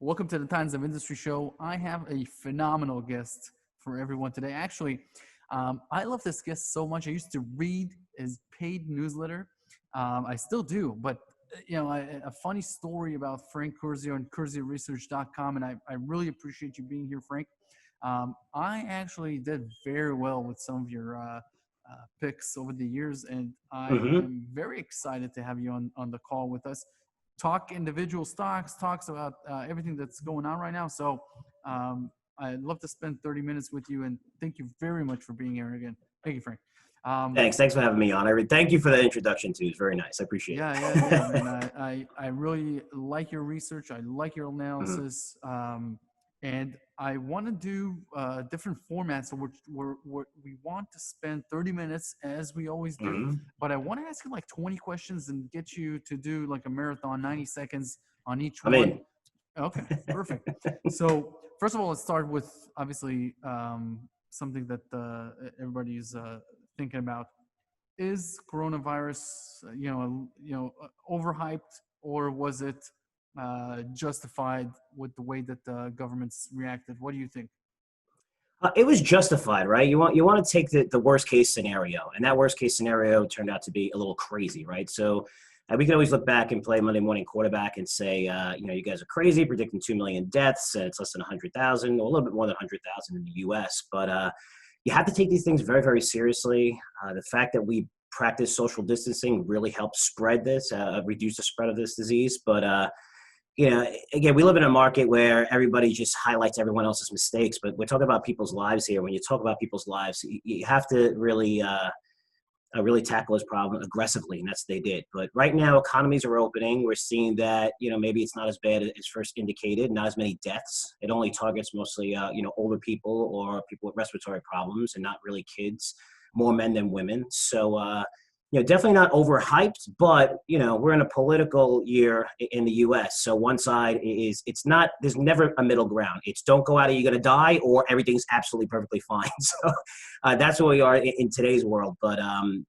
Welcome to the Times of Industry show. I have a phenomenal guest for everyone today. Actually, I love this guest so much. I used to read his paid newsletter. I still do, but a funny story about Frank Curzio and CurzioResearch.com, and I really appreciate you being here, Frank. I actually did very well with some of your picks over the years, and I am very excited to have you on the call with us. Talk individual stocks, talks about everything that's going on right now. So I'd love to spend 30 minutes with you, and thank you very much for being here again. Thank you, Frank. Thanks for having me on. Thank you for the introduction too. It's very nice. I appreciate it. Yeah, man. I really like your research. I like your analysis. And I want to do different formats. So we want to spend 30 minutes as we always do. But I want to ask you like 20 questions and get you to do like a marathon, 90 seconds on each one. In. Okay, perfect. So first of all, let's start with obviously something that everybody's thinking about. Is coronavirus, overhyped, or was it justified with the way that the governments reacted? What do you think? It was justified, right? You want to take the worst case scenario, and that worst case scenario turned out to be a little crazy, right? So we can always look back and play Monday morning quarterback and say, you guys are crazy predicting 2 million deaths, and it's less than 100,000, or a little bit more than 100,000 in the U.S. But you have to take these things very, very seriously. The fact that we practice social distancing really helps spread this, reduce the spread of this disease. But, again, we live in a market where everybody just highlights everyone else's mistakes, but we're talking about people's lives here. When you talk about people's lives, you have to really tackle this problem aggressively, and that's what they did. But right now, economies are opening. We're seeing that, maybe it's not as bad as first indicated, not as many deaths. It only targets mostly, older people or people with respiratory problems and not really kids, more men than women. So, definitely not overhyped, but, we're in a political year in the U.S. So one side there's never a middle ground. It's don't go out or you're going to die, or everything's absolutely perfectly fine. So that's where we are in today's world, but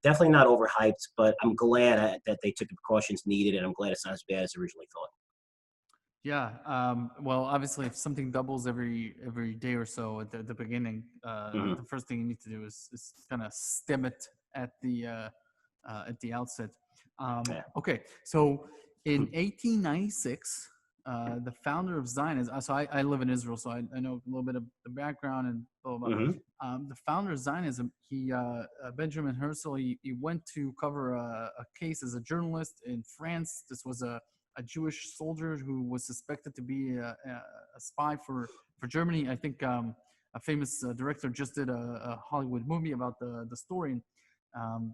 definitely not overhyped, but I'm glad that they took the precautions needed, and I'm glad it's not as bad as originally thought. Yeah. Well, obviously, if something doubles every day or so at the beginning, the first thing you need to do is kind of stem it at the outset. Okay, so in 1896, the founder of Zionism. So I live in Israel, so I know a little bit of the background and blah blah blah. The founder of Zionism, Benjamin Herzl, he went to cover a case as a journalist in France. This was a Jewish soldier who was suspected to be a spy for Germany. I think a famous director just did a Hollywood movie about the story.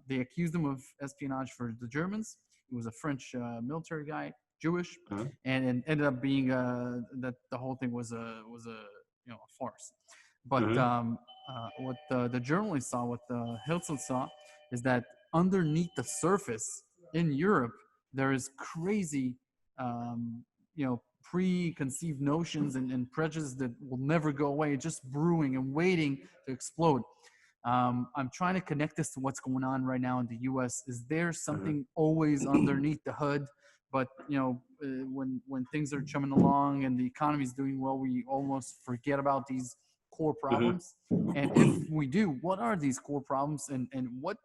They accused him of espionage for the Germans. He was a French military guy, Jewish, and it ended up being that the whole thing was a farce. But what the journalist saw, what the Herzl saw, is that underneath the surface in Europe there is crazy, preconceived notions and prejudice that will never go away, just brewing and waiting to explode. I'm trying to connect this to what's going on right now in the U.S. Is there something always underneath the hood? But when things are chumming along and the economy is doing well, we almost forget about these core problems. And if we do, what are these core problems? And what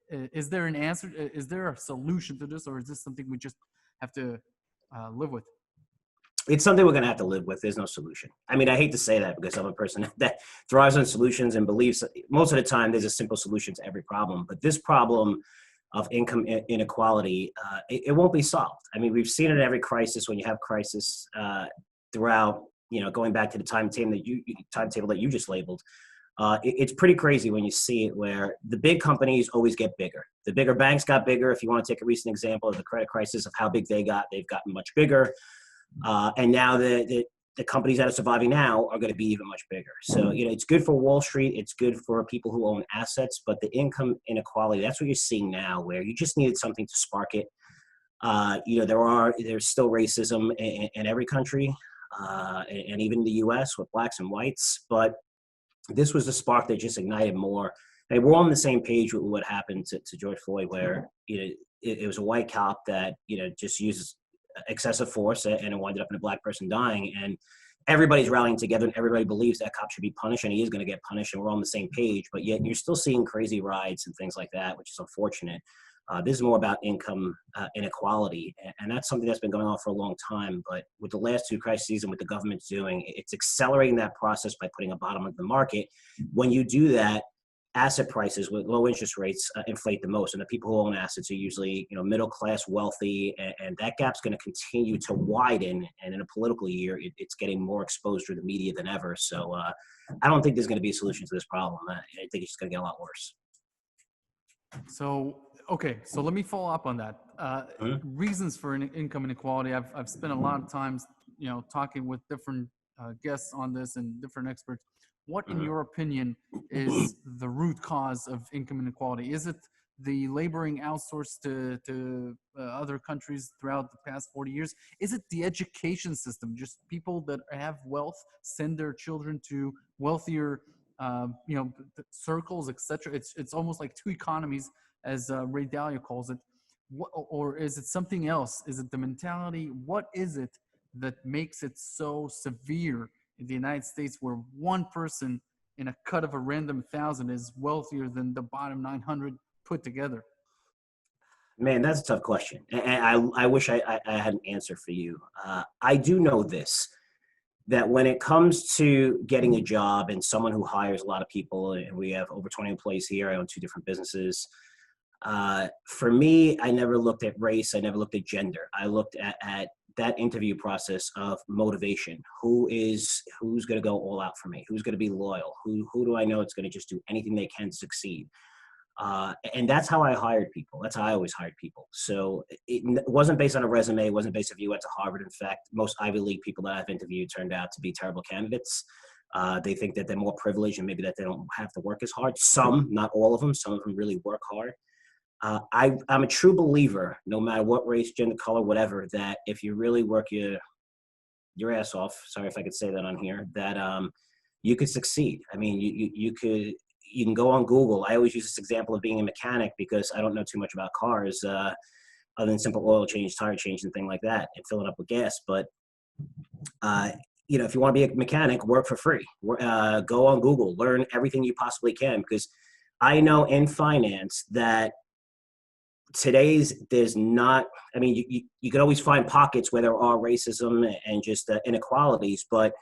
is there an answer? Is there a solution to this, or is this something we just have to live with? It's something we're going to have to live with. There's no solution. I mean, I hate to say that because I'm a person that thrives on solutions and believes most of the time there's a simple solution to every problem. But this problem of income inequality, it won't be solved. I mean, we've seen it in every crisis. When you have crisis throughout, going back to the timetable that you just labeled, it's pretty crazy when you see it, where the big companies always get bigger. The bigger banks got bigger. If you want to take a recent example of the credit crisis of how big they've gotten much bigger. And now the companies that are surviving now are going to be even much bigger. So, it's good for Wall Street. It's good for people who own assets, but the income inequality, that's what you're seeing now, where you just needed something to spark it. There's still racism in every country, and even in the U.S. with blacks and whites. But this was the spark that just ignited more. And we're all on the same page with what happened to George Floyd, where, it was a white cop that, just uses excessive force, and it winded up in a black person dying. And everybody's rallying together, and everybody believes that cop should be punished, and he is going to get punished, and we're on the same page. But yet you're still seeing crazy riots and things like that, which is unfortunate. This is more about income inequality, and that's something that's been going on for a long time. But with the last two crises and what the government's doing, it's accelerating that process by putting a bottom of the market. When you do that, asset prices with low interest rates inflate the most, and the people who own assets are usually, middle class, wealthy, and that gap's going to continue to widen. And in a political year, it's getting more exposed through the media than ever. So I don't think there's going to be a solution to this problem. I think it's just going to get a lot worse. So, okay, so let me follow up on that. Reasons for income inequality. I've spent a lot of times, talking with different guests on this and different experts. What, in your opinion, is the root cause of income inequality? Is it the laboring outsourced to other countries throughout the past 40 years? Is it the education system? Just people that have wealth send their children to wealthier circles, etc. It's almost like two economies, as Ray Dalio calls it. Or is it something else? Is it the mentality? What is it that makes it so severe in the United States, where one person in a cut of a random 1,000 is wealthier than the bottom 900 put together? Man, that's a tough question. And I wish I had an answer for you. I do know this, that when it comes to getting a job and someone who hires a lot of people, and we have over 20 employees here, I own 2 different businesses. For me, I never looked at race. I never looked at gender. I looked at that interview process of motivation. Who's going to go all out for me? Who's going to be loyal? Who do I know it's going to just do anything they can to succeed? And that's how I hired people. That's how I always hired people. So it wasn't based on a resume. It wasn't based if you went to Harvard. In fact, most Ivy League people that I've interviewed turned out to be terrible candidates. They think that they're more privileged and maybe that they don't have to work as hard. Some, not all of them. Some of them really work hard. I'm a true believer, no matter what race, gender, color, whatever, that if you really work your ass off, sorry if I could say that on here, that you could succeed. I mean, you can go on Google. I always use this example of being a mechanic because I don't know too much about cars, other than simple oil change, tire change, and thing like that, and fill it up with gas. But if you want to be a mechanic, work for free. Go on Google, learn everything you possibly can, because I know in finance that there's not, I mean, you can always find pockets where there are racism and just inequalities, but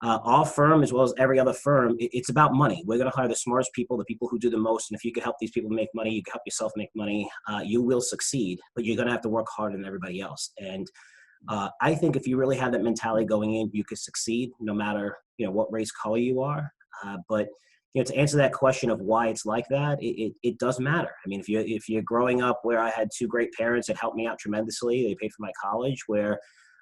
our firm, as well as every other firm, it's about money. We're going to hire the smartest people, the people who do the most. And if you can help these people make money, you can help yourself make money, you will succeed, but you're going to have to work harder than everybody else. And I think if you really have that mentality going in, you could succeed no matter, what race, color you are. But to answer that question of why it's like that, it does matter. I mean, if you're growing up where I had 2 great parents that helped me out tremendously, they paid for my college, where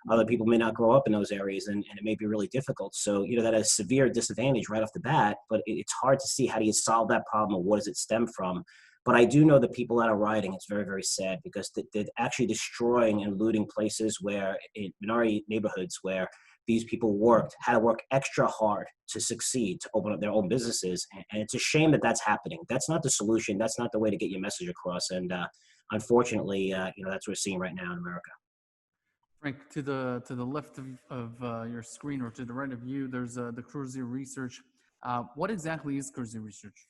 other people may not grow up in those areas, and it may be really difficult. So, that is a severe disadvantage right off the bat, but it's hard to see how do you solve that problem, or what does it stem from. But I do know that people that are rioting, it's very, very sad, because they're actually destroying and looting places where, in minority neighborhoods, where these people had to work extra hard to succeed, to open up their own businesses. And it's a shame that that's happening. That's not the solution. That's not the way to get your message across. And unfortunately, that's what we're seeing right now in America. Frank, to the left of your screen, or to the right of you, there's the Curzio research. What exactly is Curzio research?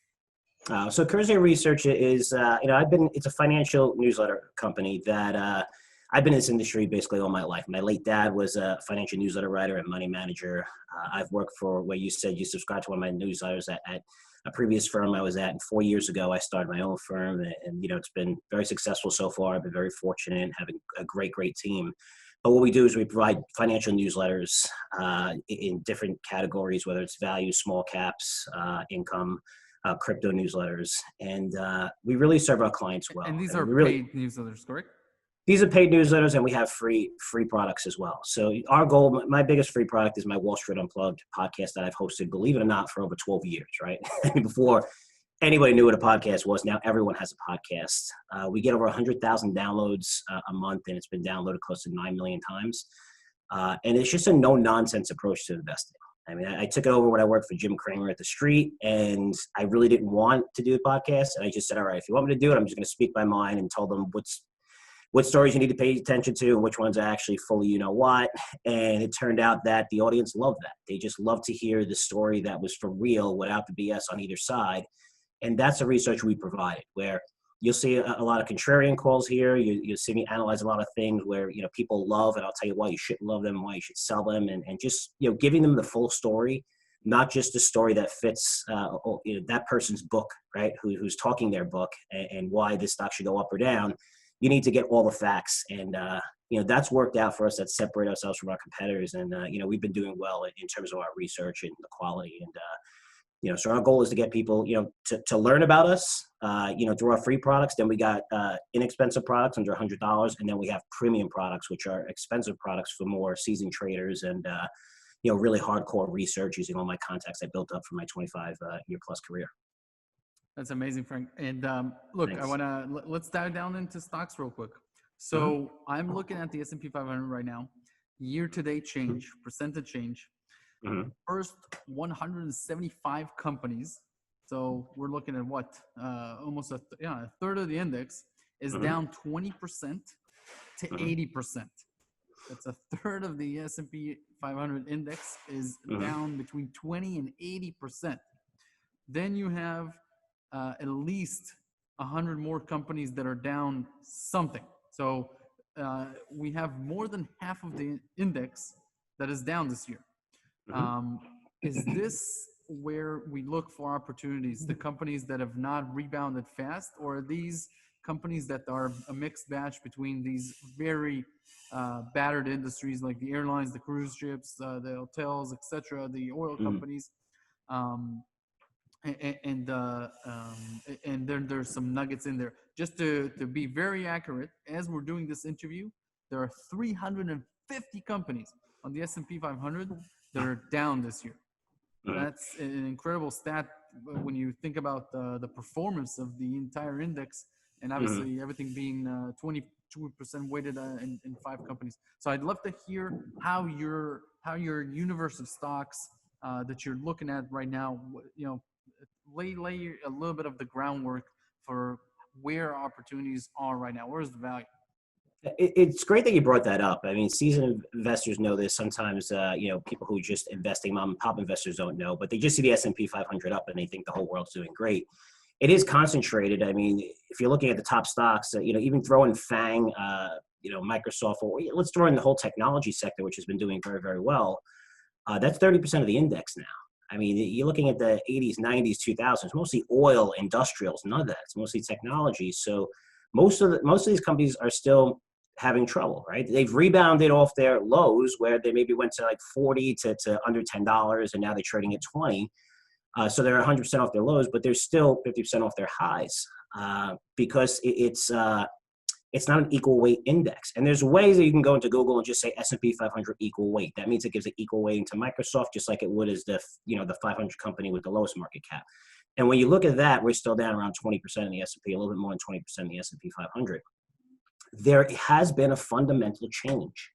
So Curzio Research is, it's a financial newsletter company that I've been in this industry basically all my life. My late dad was a financial newsletter writer and money manager. I've worked for, where you said you subscribed to one of my newsletters at a previous firm I was at. And 4 years ago, I started my own firm, and it's been very successful so far. I've been very fortunate in having a great, great team. But what we do is we provide financial newsletters in different categories, whether it's value, small caps, income, crypto newsletters, and we really serve our clients well. And these are paid newsletters, correct? These are paid newsletters, and we have free products as well. So our goal, my biggest free product, is my Wall Street Unplugged podcast that I've hosted, believe it or not, for over 12 years, right? Before anybody knew what a podcast was, now everyone has a podcast. We get over 100,000 downloads a month, and it's been downloaded close to 9 million times. And it's just a no-nonsense approach to investing. I mean, I took it over when I worked for Jim Cramer at the Street, and I really didn't want to do a podcast. And I just said, all right, if you want me to do it, I'm just going to speak my mind and tell them what's what stories you need to pay attention to and which ones are actually fully you know what. And it turned out that the audience loved that. They just loved to hear the story that was for real without the BS on either side. And that's the research we provided, where you'll see a lot of contrarian calls here. You'll see me analyze a lot of things where, you know, people love, and I'll tell you why you shouldn't love them, why you should sell them, and just, you know, giving them the full story, not just the story that fits you know, that person's book, right? Who's talking their book, and why this stock should go up or down. You need to get all the facts, and you know, that's worked out for us. That separate ourselves from our competitors, and you know, we've been doing well in terms of our research and the quality. And you know, so our goal is to get people, you know, to learn about us, you know, through our free products. Then we got inexpensive products under $100, and then we have premium products, which are expensive products for more seasoned traders and you know, really hardcore research using all my contacts I built up from my 25-year plus career. That's amazing, Frank. And look, Thanks. I want to let's dive down into stocks real quick. So I'm looking at the S&P 500 right now, year-to-date change, percentage change. First 175 companies. So we're looking at what? Almost a third of the index is down 20% to 80%. That's a third of the S&P 500 index is down between 20 and 80%. Then you have at least 100 more companies that are down something. So we have more than half of the index that is down this year. Is this where we look for opportunities, the companies that have not rebounded fast, or are these companies that are a mixed batch between these very battered industries like the airlines, the cruise ships, the hotels, etc., the oil companies, and then there's some nuggets in there. Just to be very accurate, as we're doing this interview, there are 350 companies on the S&P 500 that are down this year. That's an incredible stat when you think about the performance of the entire index, and obviously everything being 22% weighted in 5 companies. So I'd love to hear how your universe of stocks that you're looking at right now, you know, lay a little bit of the groundwork for where opportunities are right now. Where's the value? It's great that you brought that up. I mean, seasoned investors know this. Sometimes, you know, people who are just investing, mom and pop investors don't know, but they just see the S&P 500 up and they think the whole world's doing great. It is concentrated. I mean, if you're looking at the top stocks, you know, even throw in FANG, you know, Microsoft, or let's throw in the whole technology sector, which has been doing very, very well. That's 30% of the index now. I mean, you're looking at the 80s, 90s, 2000s, mostly oil, industrials, none of that. It's mostly technology. So most of these companies are still having trouble, right? They've rebounded off their lows where they maybe went to like 40 to under $10, and now they're trading at 20. So they're 100% off their lows, but they're still 50% off their highs because it's not an equal weight index. And there's ways that you can go into Google and just say S&P 500 equal weight. That means it gives an equal weighting to Microsoft, just like it would as the 500 company with the lowest market cap. And when you look at that, we're still down around 20% in the S&P, a little bit more than 20% in the S&P 500. There has been a fundamental change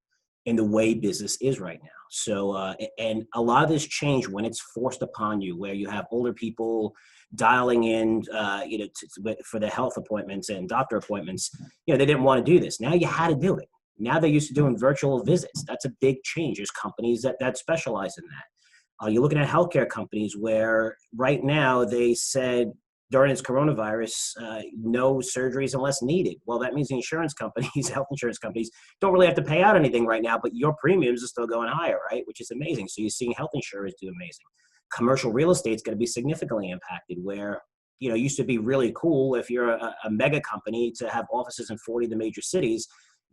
in the way business is right now. So, and a lot of this change when it's forced upon you, where you have older people dialing in, you know, for their health appointments and doctor appointments, you know, they didn't want to do this. Now you had to do it. Now they're used to doing virtual visits. That's a big change. There's companies that specialize in that. You're looking at healthcare companies where right now they said, during this coronavirus, no surgeries unless needed. Well, that means the insurance companies, health insurance companies, don't really have to pay out anything right now, but your premiums are still going higher, right? Which is amazing. So you're seeing health insurers do amazing. Commercial real estate is going to be significantly impacted, where, you know, it used to be really cool if you're a mega company to have offices in 40 of the major cities.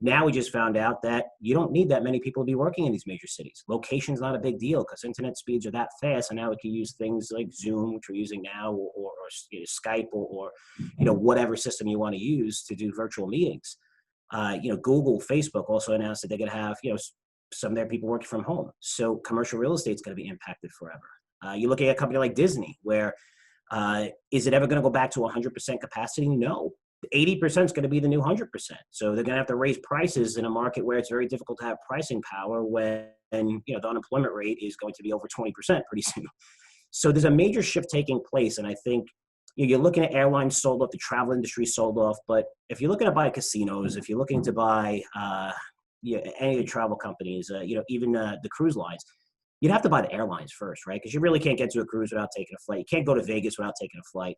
Now we just found out that you don't need that many people to be working in these major cities. Location's not a big deal because internet speeds are that fast, and now we can use things like Zoom, which we're using now, or you know, Skype, or you know, whatever system you want to use to do virtual meetings. You know, Google, Facebook also announced that they're going to have, you know, some of their people working from home. So commercial real estate is going to be impacted forever. You're looking at a company like Disney, where is it ever going to go back to 100% capacity? No. 80% is going to be the new 100%. So they're going to have to raise prices in a market where it's very difficult to have pricing power when, you know, the unemployment rate is going to be over 20% pretty soon. So there's a major shift taking place. And I think you're looking at airlines sold off, the travel industry sold off. But if you're looking to buy casinos, if you're looking to buy any of the travel companies, even the cruise lines, you'd have to buy the airlines first, right? Because you really can't get to a cruise without taking a flight. You can't go to Vegas without taking a flight.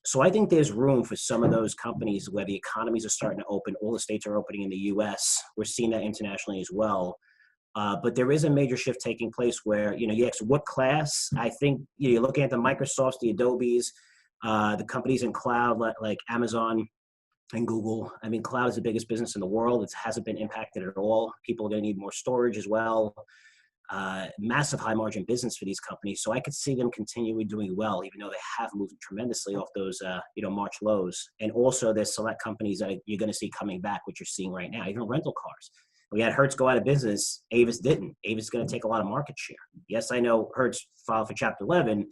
So I think there's room for some of those companies where the economies are starting to open. All the states are opening in the U.S. We're seeing that internationally as well. But there is a major shift taking place where, you ask what class. I think you're looking at the Microsofts, the Adobes, the companies in cloud like Amazon and Google. I mean, cloud is the biggest business in the world. It hasn't been impacted at all. People are going to need more storage as well. Massive high margin business for these companies. So I could see them continuing doing well, even though they have moved tremendously off those, March lows. And also there's select companies that you're going to see coming back, which you're seeing right now, even rental cars. We had Hertz go out of business. Avis didn't. Avis is going to take a lot of market share. Yes, I know Hertz filed for Chapter 11,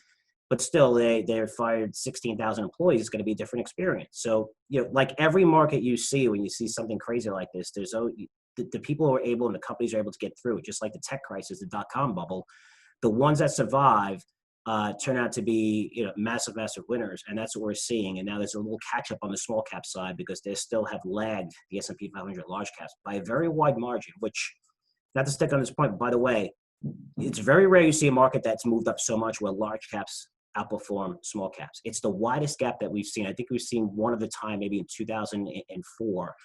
but still they're fired 16,000 employees. It's going to be a different experience. So, like every market you see, when you see something crazy like this, there's the people who are able and the companies are able to get through it, just like the tech crisis, the dot-com bubble. The ones that survive turn out to be massive winners, and that's what we're seeing. And now there's a little catch up on the small cap side because they still have lagged the S&P 500 large caps by a very wide margin. Which, not to stick on this point, but by the way, it's very rare you see a market that's moved up so much where large caps outperform small caps. It's the widest gap that we've seen. I think we've seen one of the time maybe in 2004,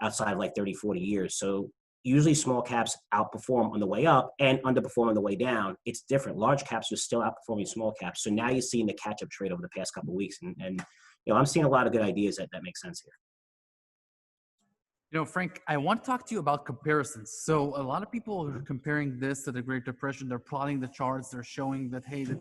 outside of like 30, 40 years. So usually small caps outperform on the way up and underperform on the way down. It's different. Large caps are still outperforming small caps. So now you're seeing the catch-up trade over the past couple of weeks. And I'm seeing a lot of good ideas that make sense here. Frank, I want to talk to you about comparisons. So a lot of people are comparing this to the Great Depression. They're plotting the charts. They're showing that, hey, it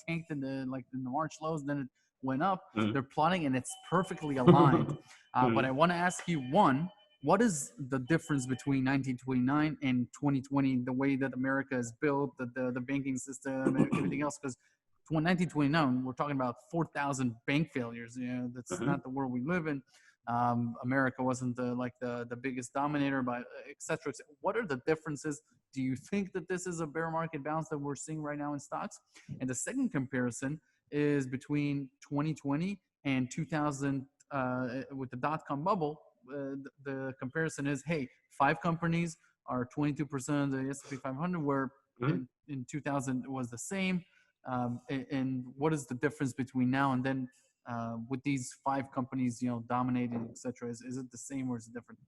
tanked in the March lows, then it went up. Mm-hmm. They're plotting, and it's perfectly aligned. But I want to ask you, one, what is the difference between 1929 and 2020, the way that America is built, the banking system, and everything else? Because 1929, we're talking about 4,000 bank failures. That's not the world we live in. America wasn't the biggest dominator, but et cetera. What are the differences? Do you think that this is a bear market bounce that we're seeing right now in stocks? And the second comparison is between 2020 and 2000 with the dot-com bubble. The comparison is, hey, 5 companies are 22% of the S&P 500, where in 2000 it was the same. And what is the difference between now and then? With these 5 companies, dominating, et cetera, is it the same or is it different?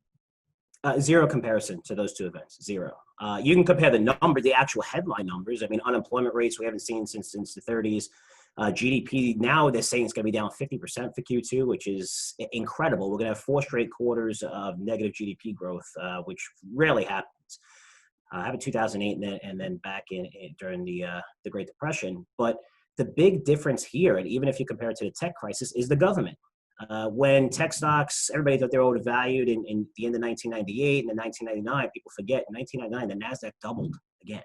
Zero comparison to those two events. Zero. You can compare the actual headline numbers. I mean, unemployment rates we haven't seen since the 30s. GDP now they're saying it's going to be down 50% for Q2, which is incredible. We're going to have 4 straight quarters of negative GDP growth, which rarely happens. Happened 2008 and then back in during the Great Depression, but the big difference here, and even if you compare it to the tech crisis, is the government. When tech stocks, everybody thought they were overvalued in the end of 1998 and then 1999, people forget, in 1999, the NASDAQ doubled again.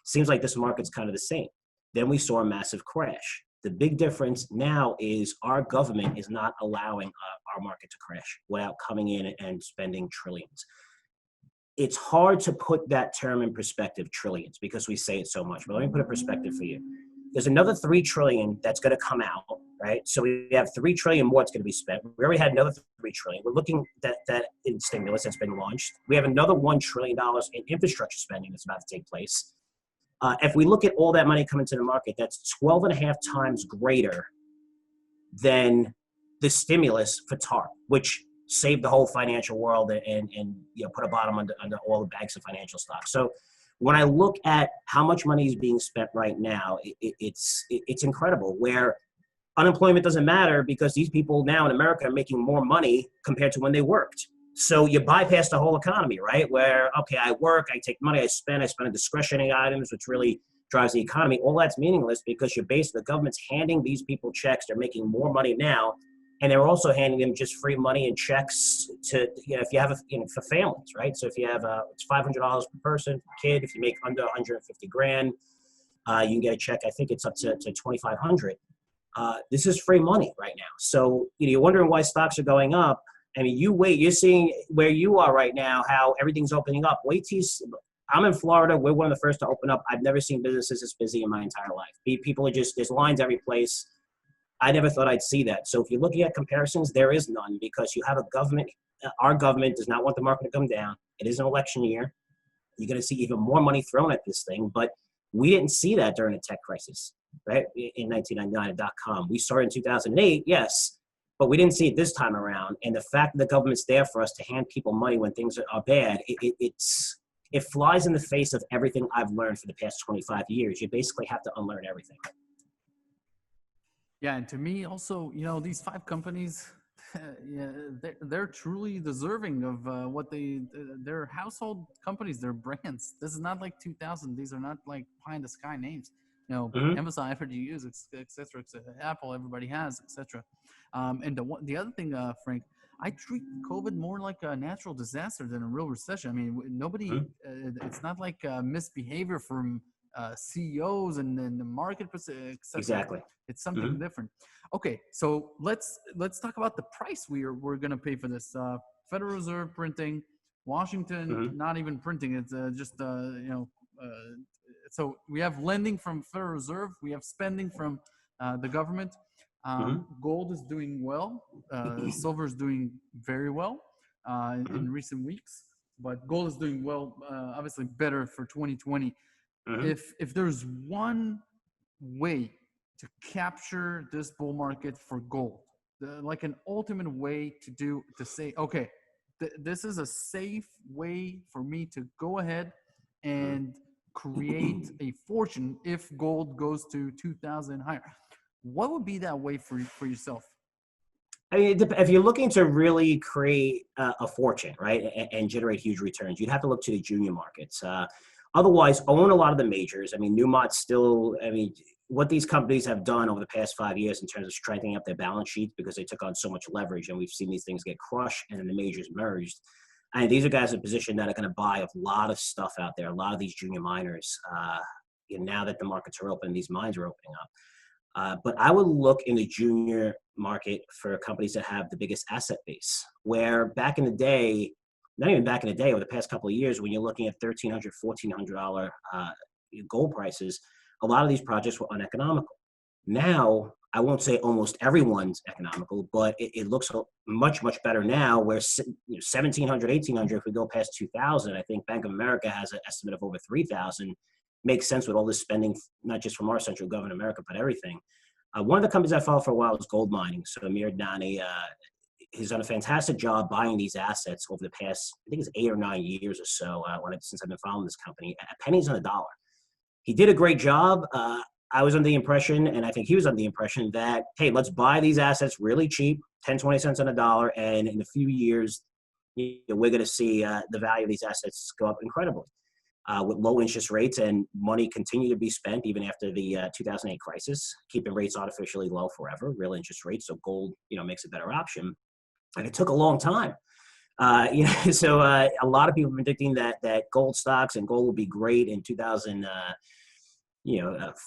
Seems like this market's kind of the same. Then we saw a massive crash. The big difference now is our government is not allowing our market to crash without coming in and spending trillions. It's hard to put that term in perspective, trillions, because we say it so much, but let me put a perspective for you. There's another $3 trillion that's going to come out, right? So we have $3 trillion more that's going to be spent. We already had another $3 trillion. We're looking at that in stimulus that's been launched. We have another $1 trillion in infrastructure spending that's about to take place. If we look at all that money coming to the market, that's 12.5 times greater than the stimulus for TARP, which saved the whole financial world and put a bottom under all the banks and financial stocks. So when I look at how much money is being spent right now, it's incredible, where unemployment doesn't matter because these people now in America are making more money compared to when they worked. So you bypass the whole economy, right? Where, okay, I work, I take money, I spend on discretionary items, which really drives the economy. All that's meaningless because the government's handing these people checks. They're making more money now. And they're also handing them just free money and checks to, if you have, for families, right? So if you have, it's $500 per person, kid. If you make under 150 grand, you can get a check. I think it's up to 2,500. This is free money right now. So, you're wondering why stocks are going up. I mean, you're seeing where you are right now, how everything's opening up. I'm in Florida. We're one of the first to open up. I've never seen businesses this busy in my entire life. People are there's lines every place. I never thought I'd see that. So if you're looking at comparisons, there is none because you have a government. Our government does not want the market to come down. It is an election year. You're going to see even more money thrown at this thing, but we didn't see that during the tech crisis, right? In 1999 at .com. We saw it in 2008, yes, but we didn't see it this time around. And the fact that the government's there for us to hand people money when things are bad, it flies in the face of everything I've learned for the past 25 years. You basically have to unlearn everything. Yeah, and to me also, these five companies, yeah, they're truly deserving of what they're household companies, they're brands. This is not like 2000. These are not like pie in the sky names. Mm-hmm. Amazon, I've heard you use, et cetera, et cetera. Apple, everybody has, et cetera. And the other thing, Frank, I treat COVID more like a natural disaster than a real recession. I mean, nobody, Mm-hmm. it's not like misbehavior from CEOs and the market, et cetera. Exactly. It's something Mm-hmm. different. Okay, so let's talk about the price we're going to pay for this. Federal Reserve printing, Washington Mm-hmm. not even printing. It's just so we have lending from Federal Reserve, we have spending from the government. Mm-hmm. Gold is doing well. Silver is doing very well in recent weeks, but gold is doing well. Obviously, better for 2020. Mm-hmm. If there's one way to capture this bull market for gold, like an ultimate way to say, okay, this is a safe way for me to go ahead and create a fortune if gold goes to 2000 higher. What would be that way for yourself? I mean, if you're looking to really create a fortune, right, and generate huge returns, you'd have to look to the junior markets. Otherwise, own a lot of the majors. I mean, Newmont's still, I mean, what these companies have done over the past 5 years in terms of strengthening up their balance sheets because they took on so much leverage, and we've seen these things get crushed and then the majors merged. And these are guys in a position that are going to buy a lot of stuff out there, a lot of these junior miners. Now that the markets are open, these mines are opening up. But I would look in the junior market for companies that have the biggest asset base, where back in the day, not even back in the day, over the past couple of years, when you're looking at $1,300, $1,400 gold prices, a lot of these projects were uneconomical. Now, I won't say almost everyone's economical, but it looks much, much better now where 1,700, 1,800, if we go past 2,000, I think Bank of America has an estimate of over 3,000. Makes sense with all this spending, not just from our central government in America, but everything. One of the companies I followed for a while was gold mining. So Amir Adnani, he's done a fantastic job buying these assets over the past, I think it's 8 or 9 years or so, since I've been following this company, at pennies on the dollar. He did a great job. I was under the impression, and I think he was under the impression that, hey, let's buy these assets really cheap, 10, 20 cents on a dollar, and in a few years, we're going to see the value of these assets go up incredibly. With low interest rates and money continue to be spent even after the 2008 crisis, keeping rates artificially low forever, real interest rates. So gold, makes a better option. And it took a long time. So a lot of people are predicting that gold stocks and gold will be great in 2000,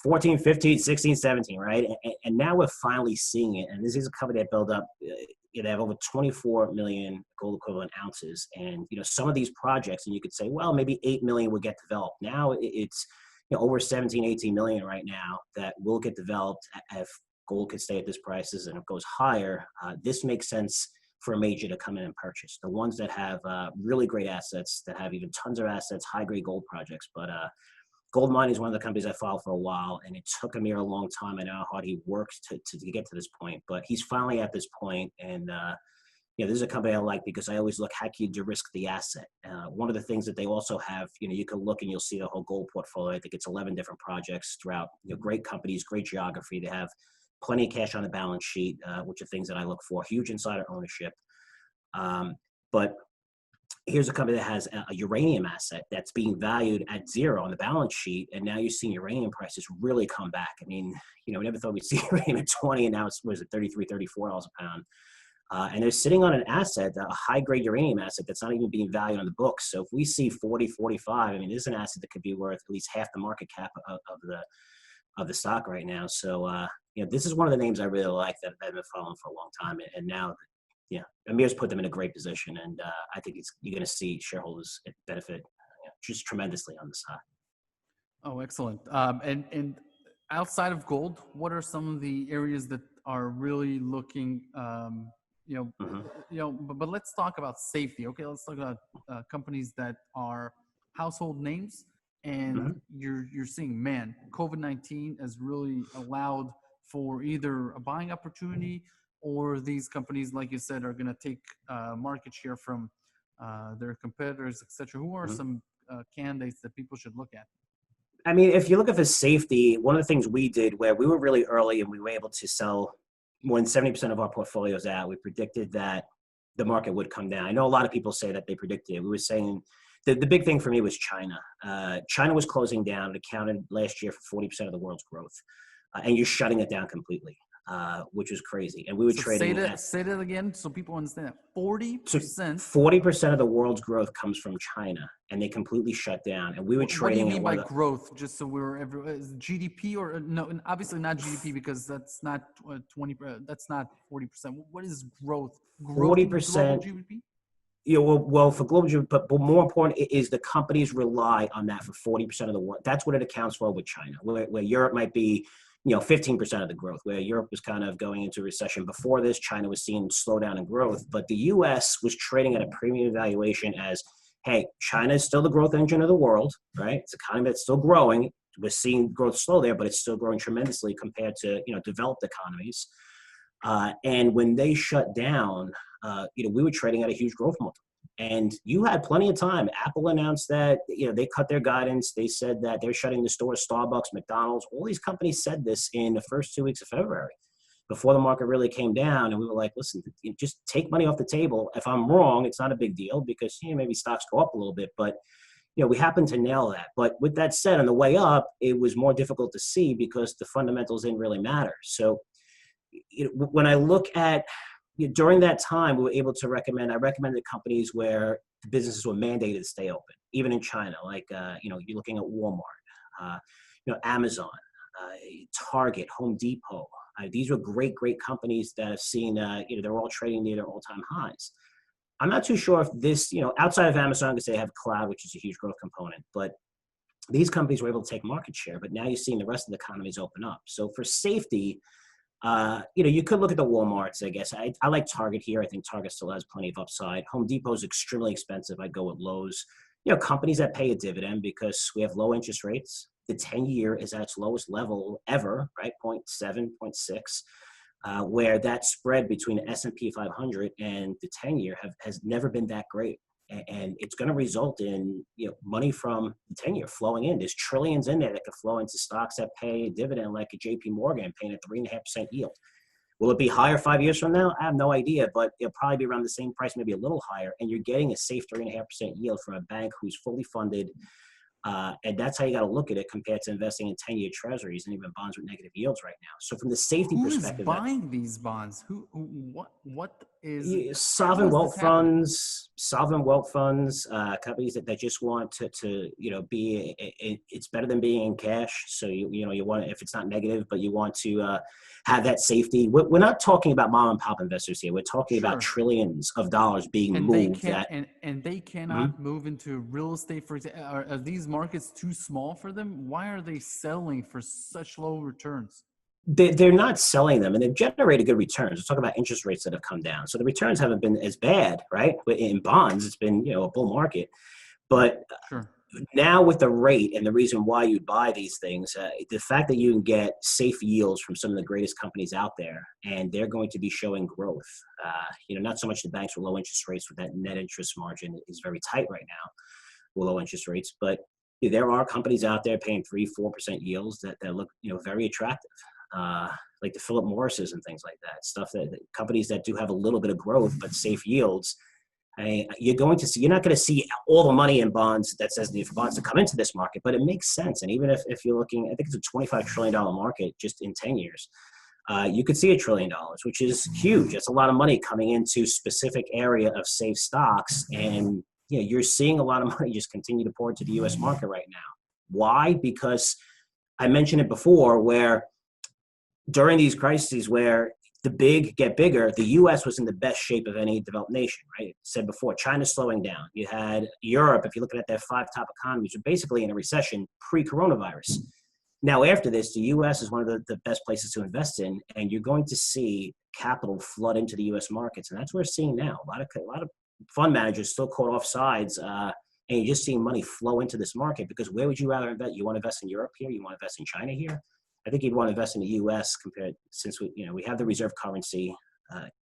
14, 15, 16, 17, right? And now we're finally seeing it. And this is a company that built up, they have over 24 million gold equivalent ounces. And, some of these projects, and you could say, well, maybe 8 million will get developed. Now it's over 17, 18 million right now that will get developed if gold could stay at this prices and it goes higher. This makes sense for a major to come in and purchase. The ones that have really great assets, that have even tons of assets, high-grade gold projects. But gold mining is one of the companies I followed for a while, and it took Amir a long time. I know how hard he worked to get to this point, but he's finally at this point. And this is a company I like because I always look, how can you de-risk the asset? One of the things that they also have, you can look and you'll see the whole gold portfolio. I think it's 11 different projects throughout, great companies, great geography. They have plenty of cash on the balance sheet, which are things that I look for, huge insider ownership. But here's a company that has a uranium asset that's being valued at zero on the balance sheet. And now you're seeing uranium prices really come back. I mean, we never thought we'd see uranium at 20, and now it's, what is it, $33, $34 a pound. And they're sitting on an asset, a high-grade uranium asset that's not even being valued on the books. So if we see 40, 45, I mean, this is an asset that could be worth at least half the market cap of the stock right now. So, this is one of the names I really like that I've been following for a long time. And now, Amir's put them in a great position. And I think you're going to see shareholders benefit just tremendously on the stock. Oh, excellent. And outside of gold, what are some of the areas that are really looking, you know, Mhm. but let's talk about safety. Okay, let's talk about companies that are household names, and Mhm. you're seeing, man, COVID-19 has really allowed for either a buying opportunity, or these companies, like you said, are going to take market share from their competitors, etc. Who are Mhm. some candidates that people should look at? I mean, if you're looking for safety, one of the things we did where we were really early and we were able to sell more than 70% of our portfolios out, we predicted that the market would come down. I know a lot of people say that they predicted it. We were saying the big thing for me was China. China was closing down. It accounted last year for 40% of the world's growth. And you're shutting it down completely, which was crazy. And we were So trading at say that again so people understand that so 40%. 40% of the world's growth comes from China, and they completely shut down. And we were What do you trading at mean one by of the growth? Just so we're is GDP, or no? And obviously not GDP, because that's not 20. That's not 40%. What is growth? Growth in the global 40%. GDP? Well, for global, but more important is the companies rely on that for 40% of the world. That's what it accounts for with China, where Europe might be, 15% of the growth, where Europe was kind of going into recession before this. China was seeing slowdown in growth, but the U.S. was trading at a premium valuation as, hey, China is still the growth engine of the world, right? It's an economy that's still growing. We're seeing growth slow there, but it's still growing tremendously compared to, developed economies. And when they shut down, we were trading at a huge growth multiple. And you had plenty of time. Apple announced that, they cut their guidance. They said that they're shutting the stores, Starbucks, McDonald's. All these companies said this in the first 2 weeks of February before the market really came down. And we were like, listen, just take money off the table. If I'm wrong, it's not a big deal because maybe stocks go up a little bit. But, we happened to nail that. But with that said, on the way up, it was more difficult to see because the fundamentals didn't really matter. So when I look at during that time, we were able to I recommended companies where the businesses were mandated to stay open, even in China, like, you're looking at Walmart, uh, Amazon, Target, Home Depot. These were great, great companies that have seen, they're all trading near their all-time highs. I'm not too sure if this, outside of Amazon, because they have cloud, which is a huge growth component, but these companies were able to take market share, but now you're seeing the rest of the economies open up. So for safety, you could look at the Walmarts, I guess. I like Target here. I think Target still has plenty of upside. Home Depot is extremely expensive. I'd go with Lowe's. Companies that pay a dividend because we have low interest rates. The 10-year is at its lowest level ever, right? 0.7, 0.6, where that spread between the S&P 500 and the 10-year has never been that great. And it's going to result in money from the 10-year flowing in. There's trillions in there that could flow into stocks that pay a dividend, like a JP Morgan paying a 3.5% yield. Will it be higher 5 years from now? I have no idea, but it'll probably be around the same price, maybe a little higher. And you're getting a safe 3.5% yield from a bank who's fully funded. And that's how you got to look at it compared to investing in 10-year treasuries and even bonds with negative yields right now. So from the safety Who is perspective, buying these bonds? What is, how sovereign is this wealth happening? funds, companies that just want to be, it's better than being in cash. So you want to, if it's not negative, but you want to have that safety. We're not talking about mom and pop investors here. We're talking about Sure. trillions of dollars being And they moved. can't, That and they Mhm. cannot move into real estate. For example, are these markets too small for them? Why are they selling for such low returns? They're not selling them, and they've generated good returns. Let's talk about interest rates that have come down. So the returns haven't been as bad, right? In bonds, it's been a bull market, but Sure. now with the rate and the reason why you buy these things, the fact that you can get safe yields from some of the greatest companies out there, and they're going to be showing growth. Not so much the banks with low interest rates, with that net interest margin is very tight right now with low interest rates, but there are companies out there paying 3-4% yields that look very attractive. Like the Philip Morrises and things like that, stuff that companies that do have a little bit of growth but safe yields. You're not going to see all the money in bonds that says for bonds to come into this market, but it makes sense. And even if you're looking, I think it's a $25 trillion market just in 10 years. You could see $1 trillion, which is huge. That's a lot of money coming into specific area of safe stocks. And you're seeing a lot of money just continue to pour into the U.S. market right now. Why? Because I mentioned it before, where during these crises where the big get bigger, the U.S. was in the best shape of any developed nation, right? Said before, China's slowing down. You had Europe, if you're looking at their 5 top economies, were basically in a recession pre-coronavirus. Now, after this, the U.S. is one of the best places to invest in, and you're going to see capital flood into the U.S. markets, and that's what we're seeing now. A lot of fund managers still caught off sides, and you're just seeing money flow into this market because where would you rather invest? You want to invest in Europe here? You want to invest in China here? I think you'd want to invest in the U.S. compared since we have the reserve currency.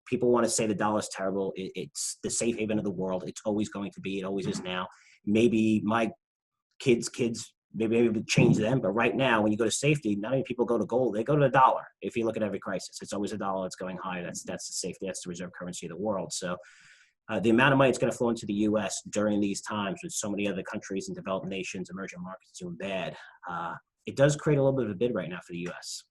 People want to say the dollar is terrible. It's the safe haven of the world. It's always going to be. It always is now. Maybe my kids, maybe we change them. But right now, when you go to safety, not many people go to gold. They go to the dollar. If you look at every crisis, it's always a dollar that's going higher. That's the safety. That's the reserve currency of the world. So the amount of money that's going to flow into the U.S. during these times with so many other countries and developed nations, emerging markets doing bad, it does create a little bit of a bid right now for the U.S.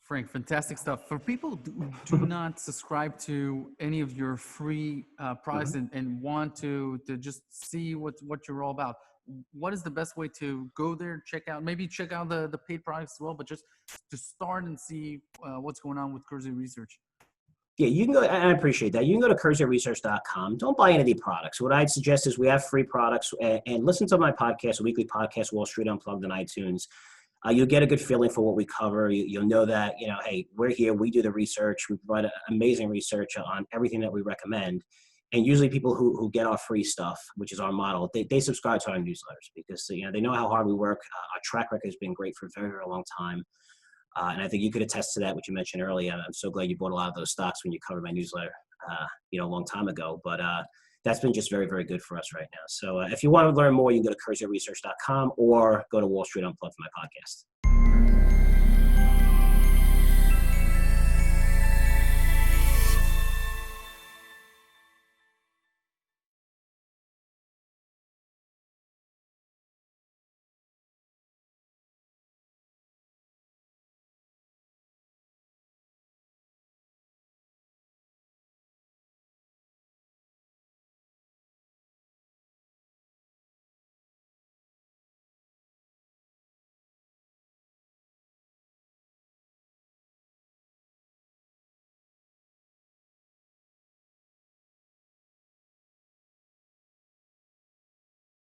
Frank, fantastic stuff. For people who do not subscribe to any of your free products and want to just see what you're all about, what is the best way to go there, check out the paid products as well, but just to start and see what's going on with Curzio Research? Yeah, you can go, I appreciate that. You can go to curzioresearch.com. Don't buy any of the products. What I'd suggest is we have free products and listen to my podcast, weekly podcast, Wall Street Unplugged on iTunes. You'll get a good feeling for what we cover. You'll know that, hey, we're here, we do the research, we provide amazing research on everything that we recommend. And usually people who get our free stuff, which is our model, they subscribe to our newsletters because they know how hard we work. Our track record has been great for a very, very long time. And I think you could attest to that, what you mentioned earlier. I'm so glad you bought a lot of those stocks when you covered my newsletter, a long time ago. But that's been just very, very good for us right now. So if you want to learn more, you can go to curzioresearch.com or go to Wall Street Unplugged for my podcast.